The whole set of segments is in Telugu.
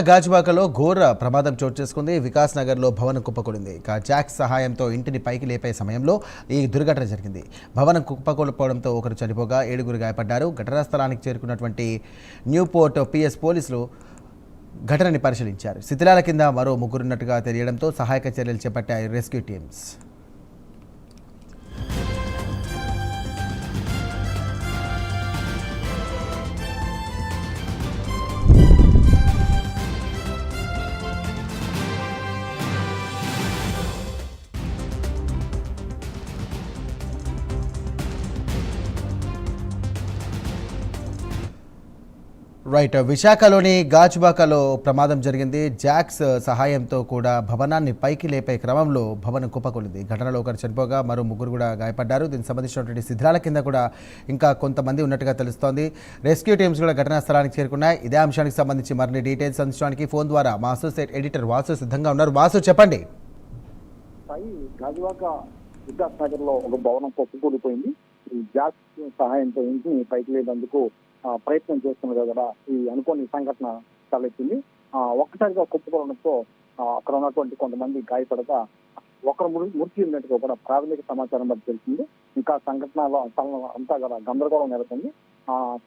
గాజువాకలో ఘోర ప్రమాదం చోటు చేసుకుంది. వికాస్ నగర్లో భవనం కుప్పకూలింది. జాక్స్ సహాయంతో ఇంటిని పైకి లేపే సమయంలో ఈ దుర్ఘటన జరిగింది. భవనం కుప్పకూలిపోవడంతో ఒకరు చనిపోగా 7గురు గాయపడ్డారు. ఘటనా స్థలానికి చేరుకున్నటువంటి న్యూపోర్ట్ పిఎస్ పోలీసులు ఘటనని పరిశీలించారు. శిథిలాల కింద మరో ముగ్గురున్నట్టుగా తెలియడంతో సహాయక చర్యలు చేపట్టాయి రెస్క్యూ టీమ్స్. రైట్, విశాఖలోని గాజువాకలో ప్రమాదం జరిగింది. జాక్స్ సహాయంతో కూడా భవనాన్ని పైకి లేపే క్రమంలో భవనం కుప్పకూలింది. ఘటనలో ఒకరు చనిపోగా మరో ముగ్గురు కూడా గాయపడ్డారు. దీనికి సంబంధించినటువంటి శిథిలాల కింద కూడా ఇంకా కొంతమంది ఉన్నట్టుగా తెలుస్తోంది. రెస్క్యూ టీమ్స్ కూడా ఘటనా స్థలానికి చేరుకున్నాయి. ఇదే అంశానికి సంబంధించి మరిన్ని డీటెయిల్స్ అందించడానికి ఫోన్ ద్వారా మా అసోసియేట్ ఎడిటర్ వాసు సిద్ధంగా ఉన్నారు. వాసు, చెప్పండి. గాజువాక వికాస్ నగర్ లో ఒక భవనం కుప్పకూలిపోయింది. ఈ జాక్స్ సహాయంతో ఇంటిని పైకి లేదందుకు ప్రయత్నం చేస్తున్నారు కదా, ఈ అనుకోని సంఘటన తలెత్తింది. ఒక్కసారిగా కుప్పకూలడంతో అక్కడ ఉన్నటువంటి కొంతమంది గాయపడగా ఒకరు మృతి ఉన్నట్టుగా కూడా ప్రాథమిక సమాచారం బట్టి తెలిసింది. ఇంకా సంఘటనలో అంతా కూడా గందరగోళం నెలకొంది.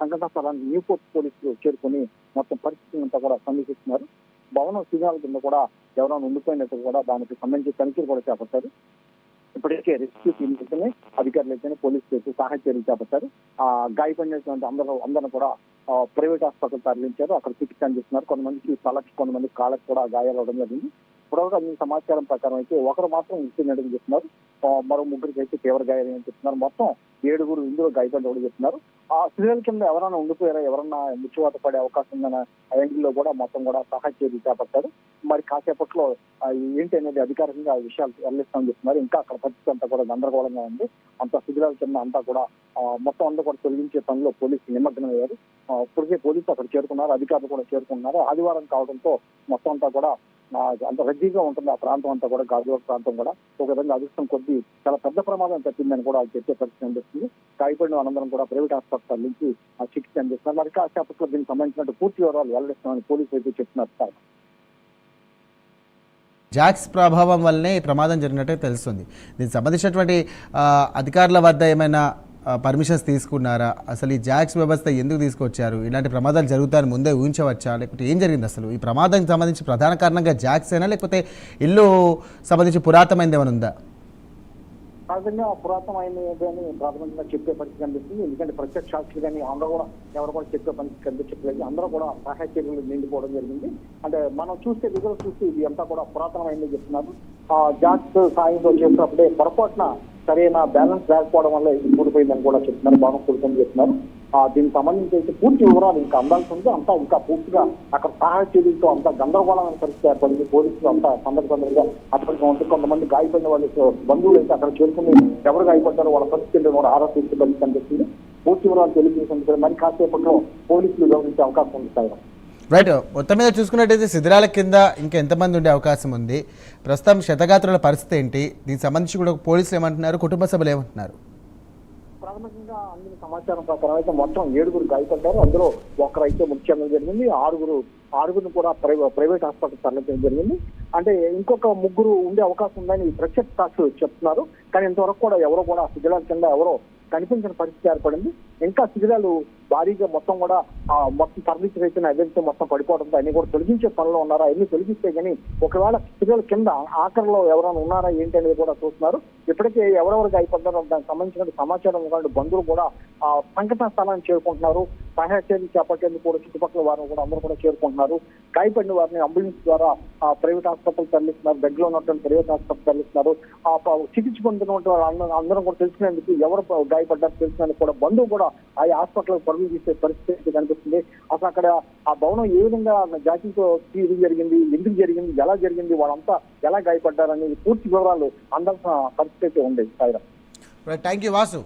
సంఘటన స్థలానికి న్యూపోర్ట్ పోలీసులు చేరుకుని మొత్తం పరిస్థితిని అంతా కూడా సమీక్షిస్తున్నారు. భవనం సిగ్నల్ కింద కూడా ఎవరైనా ఉండిపోయినట్టు కూడా దానికి సంబంధించి తనిఖీలు కూడా చేపట్టారు. ఇప్పటికే రెస్క్యూ టీం అయితేనే అధికారులు అయితేనే పోలీసులు సహాయ చర్యలు చేపట్టారు. గాయపడినటువంటి అందరూ కూడా ప్రైవేట్ హాస్పిటల్ తరలించారు. అక్కడ చికిత్స అందిస్తున్నారు. కొంతమందికి తలకి, కొంతమంది కాళ్ళకి కూడా గాయాలు అవడం జరిగింది. ఇప్పటివరకు మీ సమాచారం ప్రకారం అయితే ఒకరు మాత్రం మృతి చెప్తున్నారు. మరో ముగ్గురికి అయితే తీవ్ర గాయాలు చెప్తున్నారు. మొత్తం 7గురు ఇందులో గాయపడి కూడా చెప్తున్నారు. ఆ స్త్రీల కింద ఎవరైనా ఉండిపోయారా, ఎవరన్నా మృత్యువాత పడే అవకాశం ఉందన్న యాంగిల్లో కూడా మొత్తం కూడా సహాయ చర్యలు చేపట్టారు. మరి కాసేపట్లో ఏంటి అనేది అధికారికంగా విషయాలు వెల్లడిస్తామని చెప్తున్నారు. ఇంకా అక్కడ పరిస్థితి అంతా కూడా గందరగోళంగా ఉంది. అంత శిథిలాల కింద అంతా కూడా మొత్తం అంతా కూడా తొలగించే పనిలో పోలీసులు నిమగ్నమయ్యారు. ఇప్పటికే పోలీసులు అక్కడ చేరుకున్నారు, అధికారులు కూడా చేరుకున్నారు. ఆదివారం కావడంతో మొత్తం అంతా కూడా అంత రద్దీగా ఉంటుంది ఆ ప్రాంతం అంతా కూడా. గాజువాక ప్రాంతం కూడా ఒక విధంగా అదృష్టం కొద్దీ చాలా పెద్ద ప్రమాదం తప్పిందని కూడా చెప్పే పరిస్థితి అనిపిస్తుంది. గాయపడిన అనంతరం కూడా ప్రైవేట్ హాస్పిటల్ నుంచి చికిత్స అందిస్తున్నారు. మరి కాసేపట్లో దీనికి సంబంధించిన పూర్తి వివరాలు వెల్లడిస్తామని పోలీసులు అయితే చెప్తున్నారు. జాక్స్ ప్రభావం వల్లనే ఈ ప్రమాదం జరిగినట్టే తెలుస్తుంది. దీనికి సంబంధించినటువంటి అధికారుల వద్ద ఏమైనా పర్మిషన్స్ తీసుకున్నారా? అసలు ఈ జాక్స్ వ్యవస్థ ఎందుకు తీసుకొచ్చారు? ఇలాంటి ప్రమాదాలు జరుగుతాయని ముందే ఊహించవచ్చా, లేకపోతే ఏం జరిగింది? అసలు ఈ ప్రమాదానికి సంబంధించి ప్రధాన కారణంగా జాక్స్ అయినా, లేకపోతే ఇల్లు సంబంధించి పురాతనమైనది ఏమైనా ఉందా? సహజంగా పురాతనమైనది అని ప్రాథమికంగా చెప్పే పరిస్థితి కనిపిస్తుంది. ఎందుకంటే ప్రత్యక్ష సాక్షులు కానీ అందరూ కూడా ఎవరు కూడా చెప్పే పరిస్థితి కనిపించట్లేదు. అందరూ కూడా సహాయ చర్యలు నిండిపోవడం జరిగింది. అంటే మనం చూస్తే విజువల్ చూస్తే ఇది అంతా కూడా పురాతనమైందని చెప్తున్నారు. జాక్స్ సాయంతో చేసినప్పుడే పొరపాటున సరైన బ్యాలెన్స్ లేకపోవడం వల్ల ఇది కూలిపోయిందని కూడా చెప్తున్నారు. భవనం కూలిపోయిందని చెప్తున్నారు. దీనికి సంబంధించి అయితే పూర్తి వివరాలు ఇంకా అందాల్సి ఉంది. అంతా ఇంకా పూర్తిగా అక్కడ సహాయ చర్యలతో అంతా గందరగోళమైన పరిస్థితి ఏర్పడింది. పోలీసులు అంతా సందర్భంగా అప్పటికి ఉంటుంది. కొంతమంది గాయపడిన వాళ్ళు బంధువులు అయితే అక్కడ చేరుకుని ఎవరు గాయపడ్డారో వాళ్ళ పరిస్థితులు కూడా ఆరా తీసే పరిస్థితి కనిపిస్తుంది. పూర్తి వివరాలు తెలియజేసేందుకు మరి కాసేపట్లో పోలీసులు వివరించే అవకాశం ఉంది. సార్ రైట్, మొత్తం మీద చూసుకున్నట్టయితే శిథిలాల కింద ఇంకా ఎంతమంది ఉండే అవకాశం ఉంది? ప్రస్తుతం క్షతగాత్రుల పరిస్థితి ఏంటి? దీనికి సంబంధించి కూడా పోలీసులు ఏమంటున్నారు, కుటుంబ సభ్యులు ఏమంటున్నారు? ప్రాథమికంగా అందిన సమాచారం ప్రకారం అయితే మొత్తం 7గురు గాయపడ్డారు. అందులో ఒకరైతే ముఖ్యంగా జరిగింది. ఆరుగురిని కూడా ప్రైవేట్ హాస్పిటల్ తరలించడం జరిగింది. అంటే ఇంకొక ముగ్గురు ఉండే అవకాశం ఉందని ప్రత్యక్ష సాక్షులు చెప్తున్నారు. కానీ ఇంతవరకు కూడా ఎవరో కూడా శిథిలాల కింద ఎవరో కనిపించిన పరిస్థితి ఏర్పడింది. ఇంకా శిథిలాలు భారీగా మొత్తం కూడా మొత్తం తరలించైతే ఏదైతే మొత్తం పడిపోవడంతో అన్ని కూడా తొలగించే పనిలో ఉన్నారా, అన్ని తొలగిస్తే కానీ ఒకవేళ శిథిలాల కింద ఆఖరిలో ఎవరైనా ఉన్నారా ఏంటి అనేది కూడా చూస్తున్నారు. ఇప్పటికే ఎవరెవరు గాయపడ్డారో దానికి సంబంధించిన సమాచారం బంధువులు కూడా సంఘటన స్థలాన్ని చేరుకుంటున్నారు. సహాయ చర్యలు చేపట్టేందుకు కూడా చుట్టుపక్కల వారిని కూడా అందరూ కూడా చేరుకుంటున్నారు. గాయపడిన వారిని అంబులెన్స్ ద్వారా ప్రైవేట్ హాస్పిటల్ తరలిస్తున్నారు. దగ్గరలో ఉన్నటువంటి ప్రైవేట్ హాస్పిటల్ తరలిస్తున్నారు. చికిత్స పొందినటువంటి వాళ్ళు అందరం కూడా తెలుసుకునేందుకు ఎవరు గాయపడ్డారు తెలుసుకునేందుకు కూడా బంధువు కూడా ఆ హాస్పిటల్ పరుగులు తీసే పరిస్థితి కనిపిస్తుంది. అసలు అక్కడ ఆ భవనం ఏ విధంగా జాతితో ఇది జరిగింది, ఎందుకు జరిగింది, ఎలా జరిగింది, వాళ్ళంతా ఎలా గాయపడ్డారనేది పూర్తి వివరాలు అందాల్సిన పరిస్థితి అయితే ఉంది. Thank you Vasu.